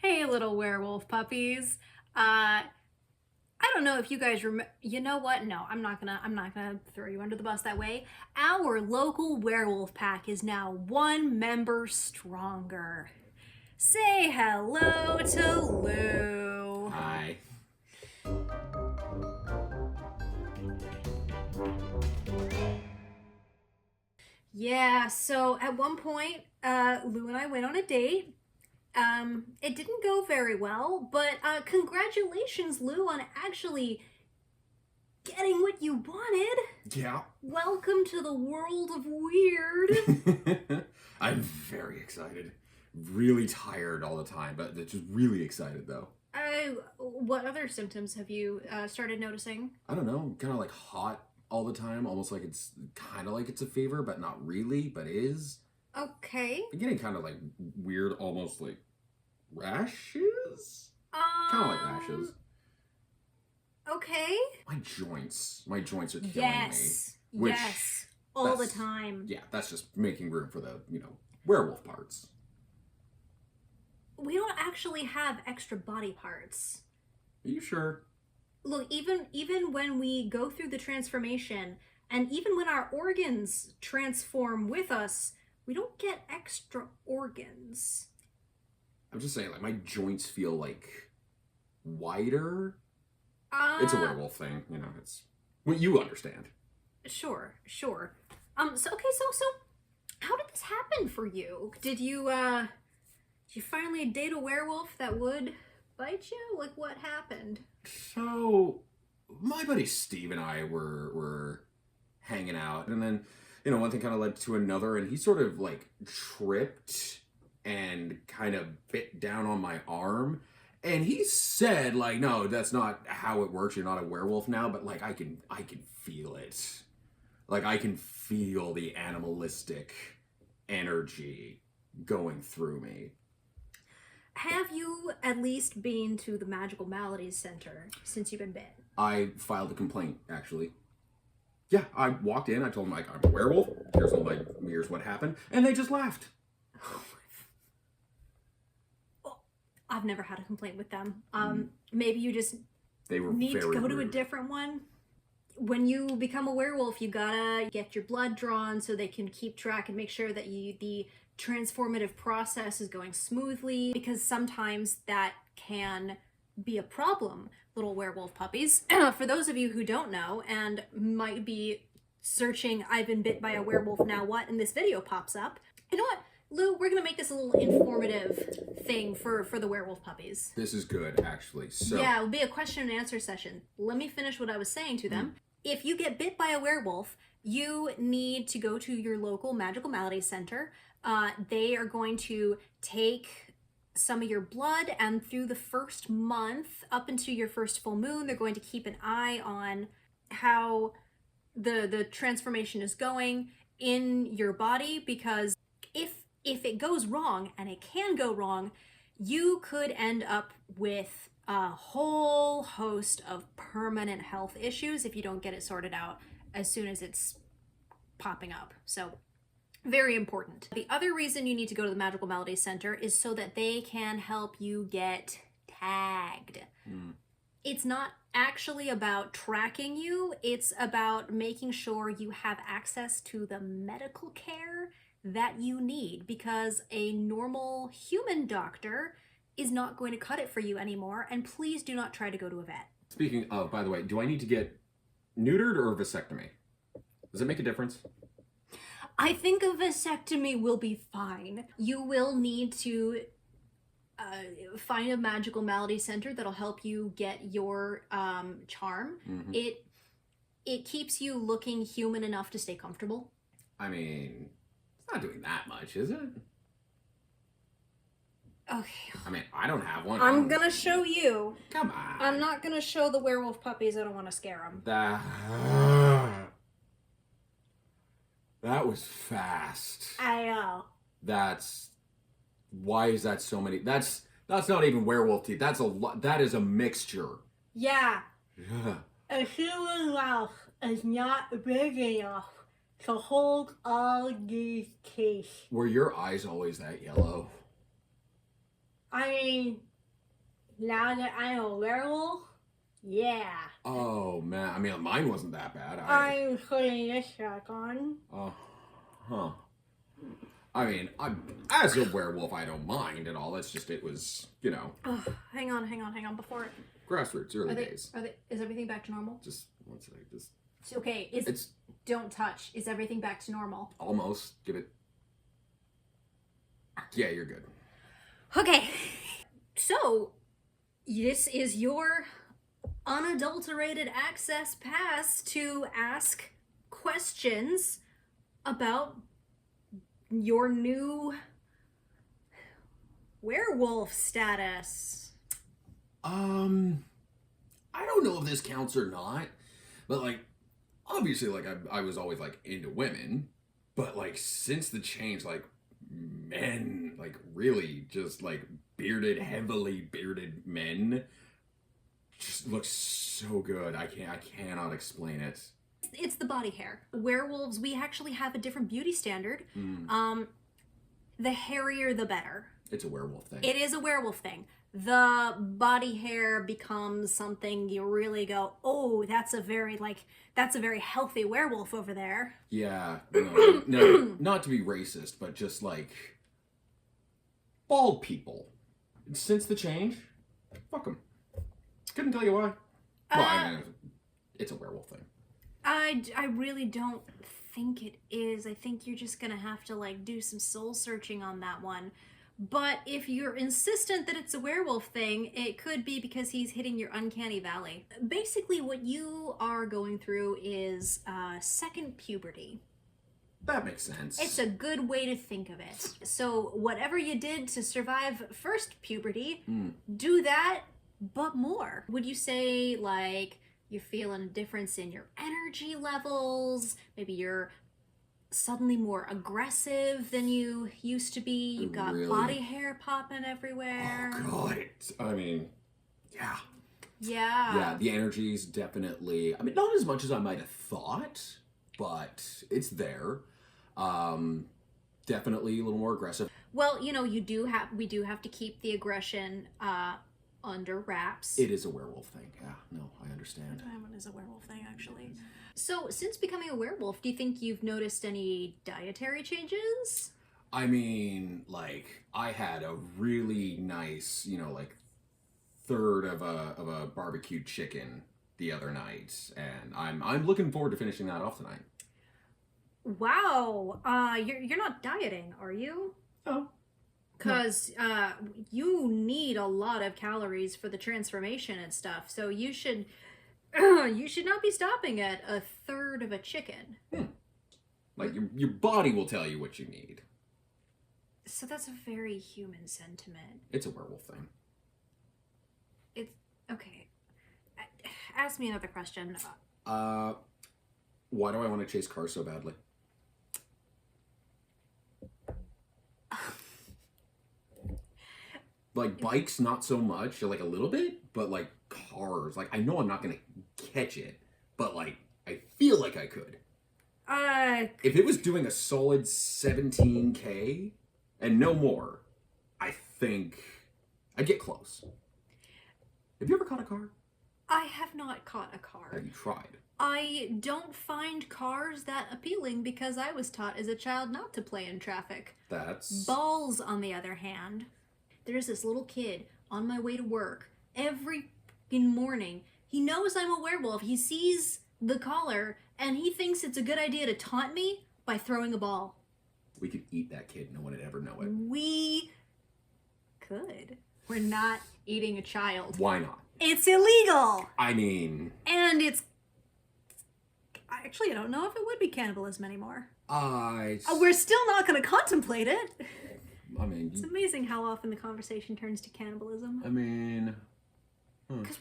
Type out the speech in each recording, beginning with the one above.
Hey, little werewolf puppies. I don't know if you guys remember. You know what? No, I'm not gonna throw you under the bus that way. Our local werewolf pack is now one member stronger. Say hello to Lou. Hi. Yeah. So at one point, Lou and I went on a date. It didn't go very well, but congratulations, Lou, on actually getting what you wanted. Yeah. Welcome to the world of weird. I'm very excited. Really tired all the time, but just really excited though. What other symptoms have you started noticing? I don't know, kind of like hot all the time, almost like it's kind of like it's a fever, but not really, but is. Okay. I'm getting kind of like weird, almost like rashes. Kind of like rashes. Okay. My joints are killing Yes. me. Which Yes. All the time. Yeah, that's just making room for the werewolf parts. We don't actually have extra body parts. Are you sure? Look, even when we go through the transformation, and even when our organs transform with us, we don't get extra organs. I'm just saying, like, my joints feel like wider. It's a werewolf thing, it's what you understand. Sure. So how did this happen for you? Did you finally date a werewolf that would bite you? Like, what happened? So my buddy Steve and I were hanging out, and then one thing kind of led to another, and he sort of like tripped and kind of bit down on my arm. And he said, like, no, that's not how it works. You're not a werewolf now, but like I can feel it. Like I can feel the animalistic energy going through me. Have you at least been to the Magical Maladies Center since you've been bit? I filed a complaint, actually. Yeah, I walked in, I told them, like, I'm a werewolf, here's what happened, and they just laughed. I've never had a complaint with them. Maybe you just They were need to very go to a rude. different one. When you become a werewolf, you gotta get your blood drawn so they can keep track and make sure that the transformative process is going smoothly, because sometimes that can be a problem, little werewolf puppies. For those of you who don't know and might be searching, I've been bit by a werewolf, now what, and this video pops up. You know what, Lou, we're gonna make this a little informative thing for the werewolf puppies. This is good, actually. So Yeah, it'll be a question and answer session. Let me finish what I was saying to them. If you get bit by a werewolf, you need to go to your local Magical Maladies Center. They are going to take some of your blood, and through the first month, up into your first full moon, they're going to keep an eye on how the transformation is going in your body, because if it goes wrong, and it can go wrong, you could end up with a whole host of permanent health issues if you don't get it sorted out as soon as it's popping up. So, very important. The other reason you need to go to the Magical Maladies Center is so that they can help you get tagged. It's not actually about tracking you, it's about making sure you have access to the medical care that you need, because a normal human doctor is not going to cut it for you anymore, and please do not try to go to a vet. speaking of, by the way, do I need to get neutered or a vasectomy? Does it make a difference? I think a vasectomy will be fine. You will need to find a Magical Malady Center that'll help you get your charm. It keeps you looking human enough to stay comfortable. I mean, it's not doing that much, is it? Okay. I mean, I don't have one. I'm gonna show you. Come on. I'm not gonna show the werewolf puppies. I don't want to scare them. That was fast. I know. Why is that so many? That's not even werewolf teeth. That is a mixture. Yeah. Yeah. A human mouth is not big enough to hold all these teeth. Were your eyes always that yellow? I mean, Now that I'm a werewolf, yeah. Oh man, I mean mine wasn't that bad. I'm putting this back on. Huh. I mean, as a werewolf, I don't mind at all. It's just it was, Oh, hang on. Before grassroots, early days. is everything back to normal? Just one second, just Okay, don't touch. Is everything back to normal? almost give it. Yeah, you're good. Okay. So, this is your unadulterated access pass to ask questions about your new werewolf status. I don't know if this counts or not, but like, obviously, like I was always like into women, but like since the change, like men, like really just like heavily bearded men, just looks so good. I cannot explain it. It's the body hair. Werewolves, we actually have a different beauty standard. The hairier, the better. It's a werewolf thing. It is a werewolf thing. The body hair becomes something you really go, oh, that's a very healthy werewolf over there. Yeah, no, not to be racist, but just like bald people. Since the change, fuck them. Couldn't tell you why. Well, I mean, it's a werewolf thing. I really don't think it is. I think you're just gonna have to like do some soul searching on that one. But if you're insistent that it's a werewolf thing, it could be because he's hitting your uncanny valley. Basically, what you are going through is second puberty. That makes sense. It's a good way to think of it. So whatever you did to survive first puberty, do that, but more. Would you say like you're feeling a difference in your energy levels? Maybe you're suddenly more aggressive than you used to be. You've got body hair popping everywhere. Oh god, I mean, yeah. Yeah, the energy's definitely, I mean, not as much as I might have thought, but it's there. Definitely a little more aggressive. Well, we do have to keep the aggression under wraps. It is a werewolf thing. Yeah, no, I understand. It is a werewolf thing, actually. So, since becoming a werewolf, do you think you've noticed any dietary changes? I mean, like, I had a really nice, like, third of a barbecued chicken the other night, and I'm looking forward to finishing that off tonight. Wow, you're not dieting, are you? Oh. Because you need a lot of calories for the transformation and stuff, so you should not be stopping at a third of a chicken. Like your body will tell you what you need. So that's a very human sentiment. It's a werewolf thing. It's okay. Ask me another question. Why do I want to chase cars so badly? Like bikes, not so much, like a little bit, but like cars, like I know I'm not gonna catch it, but like I feel like I could. If it was doing a solid 17K and no more, I think I'd get close. Have you ever caught a car? I have not caught a car. Have you tried? I don't find cars that appealing because I was taught as a child not to play in traffic. That's... Balls, on the other hand. There's this little kid on my way to work every morning. He knows I'm a werewolf. He sees the collar and he thinks it's a good idea to taunt me by throwing a ball. We could eat that kid. No one would ever know it. We could. We're not eating a child. Why not? It's illegal. I mean... And it's... Actually, I don't know if it would be cannibalism anymore. We're still not going to contemplate it. I mean... It's amazing how often the conversation turns to cannibalism. I mean... Because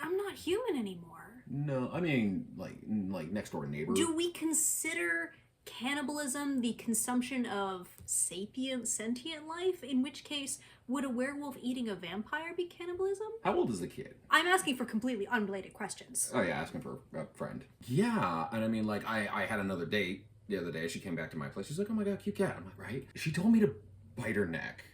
I'm not human anymore. No, I mean, like next door neighbor. Do we consider cannibalism the consumption of sentient life? In which case, would a werewolf eating a vampire be cannibalism? How old is the kid? I'm asking for completely unrelated questions. Oh yeah, asking for a friend. Yeah, and I mean, like, I had another date the other day. She came back to my place. She's like, oh my god, cute cat. I'm like, right? She told me to bite her neck.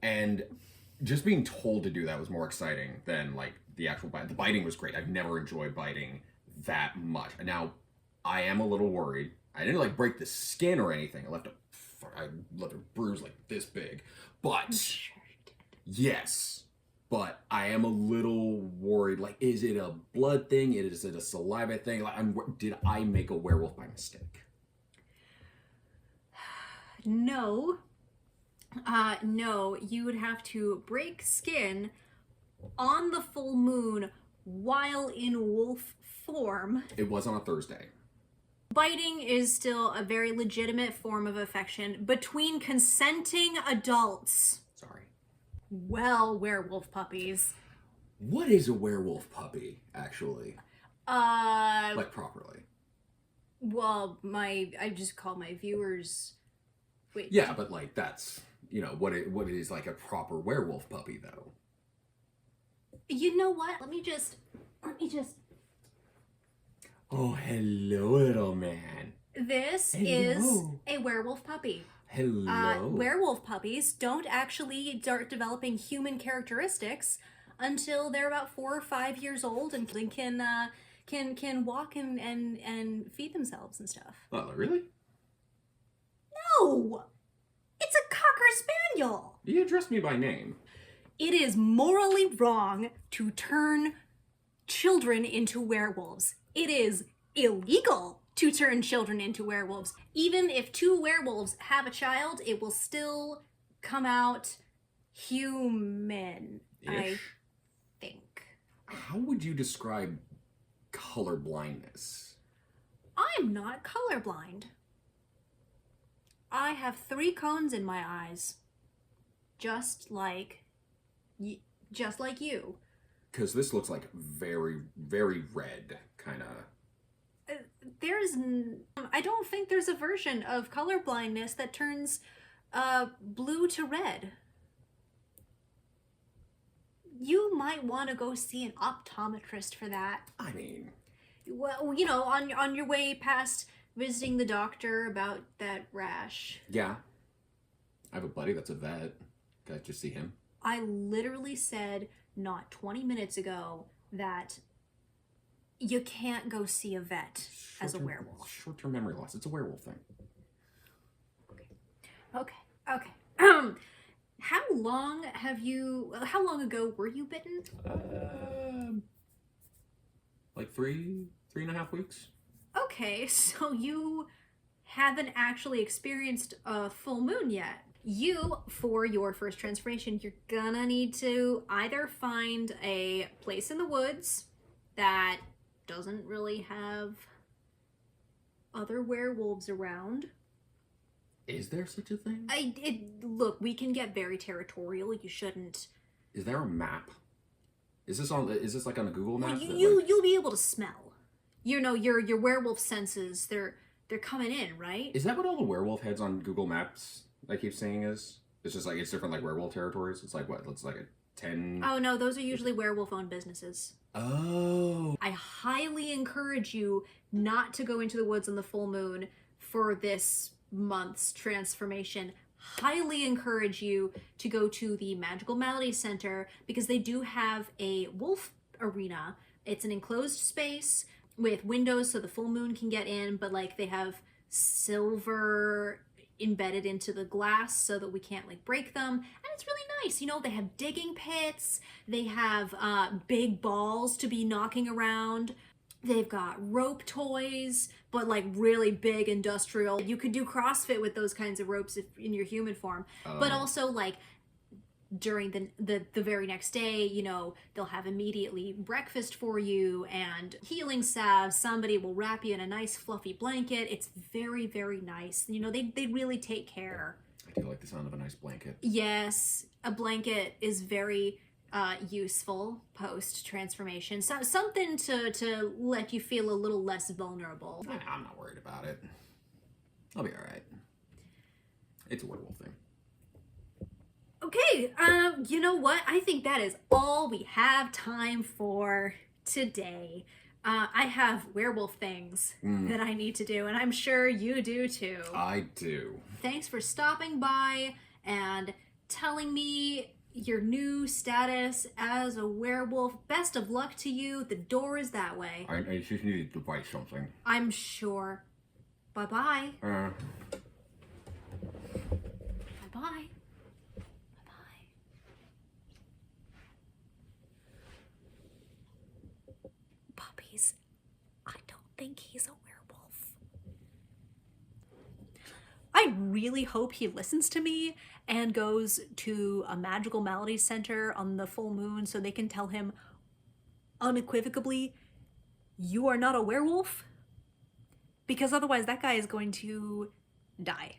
And just being told to do that was more exciting than like the actual bite. The biting was great. I've never enjoyed biting that much. Now, I am a little worried. I didn't like break the skin or anything. I left a bruise like this big. But yes, but I am a little worried. Like, is it a blood thing? Is it a saliva thing? Like, did I make a werewolf by mistake? No. No, you would have to break skin on the full moon while in wolf form. It was on a Thursday. Biting is still a very legitimate form of affection between consenting adults. Sorry. Well, werewolf puppies. What is a werewolf puppy, actually? Like, properly. Well, I just call my viewers... Wait. Yeah, but, like, that's, you know, what it is like a proper werewolf puppy, though. You know what? Let me just... Oh, hello, little man. This Hello. is a werewolf puppy. Hello. Werewolf puppies don't actually start developing human characteristics until they're about 4 or 5 years old and can walk and feed themselves and stuff. Oh, really? No! It's a Cocker Spaniel! You addressed me by name. It is morally wrong to turn children into werewolves. It is illegal to turn children into werewolves. Even if 2 werewolves have a child, it will still come out human, I think. How would you describe color blindness? I'm not colorblind. I have 3 cones in my eyes. Just like you. Because this looks like very, very red, kind of. I don't think there's a version of color blindness that turns blue to red. You might want to go see an optometrist for that. I mean... Well, you know, on your way past visiting the doctor about that rash. Yeah. I have a buddy that's a vet. Guys, just see him. I literally said not 20 minutes ago that you can't go see a vet as a werewolf. Short-term memory loss. It's a werewolf thing. Okay. How long ago were you bitten? Like 3.5 weeks. Okay, so you haven't actually experienced a full moon yet. You, for your first transformation, you're gonna need to either find a place in the woods that doesn't really have other werewolves around. Is there such a thing? Look, we can get very territorial. You shouldn't. Is there a map? Is this like on a Google map? You'll be able to smell. You know, your werewolf senses, they're coming in, right? Is that what all the werewolf heads on Google Maps I keep saying is? It's just like, it's different like werewolf territories. It's like what? It's like a 10... Oh no, those are usually werewolf-owned businesses. Oh. I highly encourage you not to go into the woods on the full moon for this month's transformation. Highly encourage you to go to the Magical Malady Center because they do have a wolf arena. It's an enclosed space with windows so the full moon can get in, but like they have silver embedded into the glass so that we can't like break them, and it's really nice. You know, they have digging pits, they have big balls to be knocking around, they've got rope toys, but like really big industrial. You could do CrossFit with those kinds of ropes if in your human form. But also like during the very next day, you know, they'll have immediately breakfast for you and healing salve. Somebody will wrap you in a nice fluffy blanket. It's very, very nice. You know, they really take care. I do like the sound of a nice blanket. Yes, a blanket is very useful post-transformation. So something to let you feel a little less vulnerable. I'm not worried about it. I'll be all right. It's a werewolf thing. Okay, you know what? I think that is all we have time for today. I have werewolf things that I need to do, and I'm sure you do too. I do. Thanks for stopping by and telling me your new status as a werewolf. Best of luck to you. The door is that way. I just needed to buy something. I'm sure. Bye-bye. Bye-bye. Bye-bye. Puppies, I don't think he's a werewolf. I really hope he listens to me and goes to a magical malady center on the full moon so they can tell him unequivocally, you are not a werewolf. Because otherwise that guy is going to die.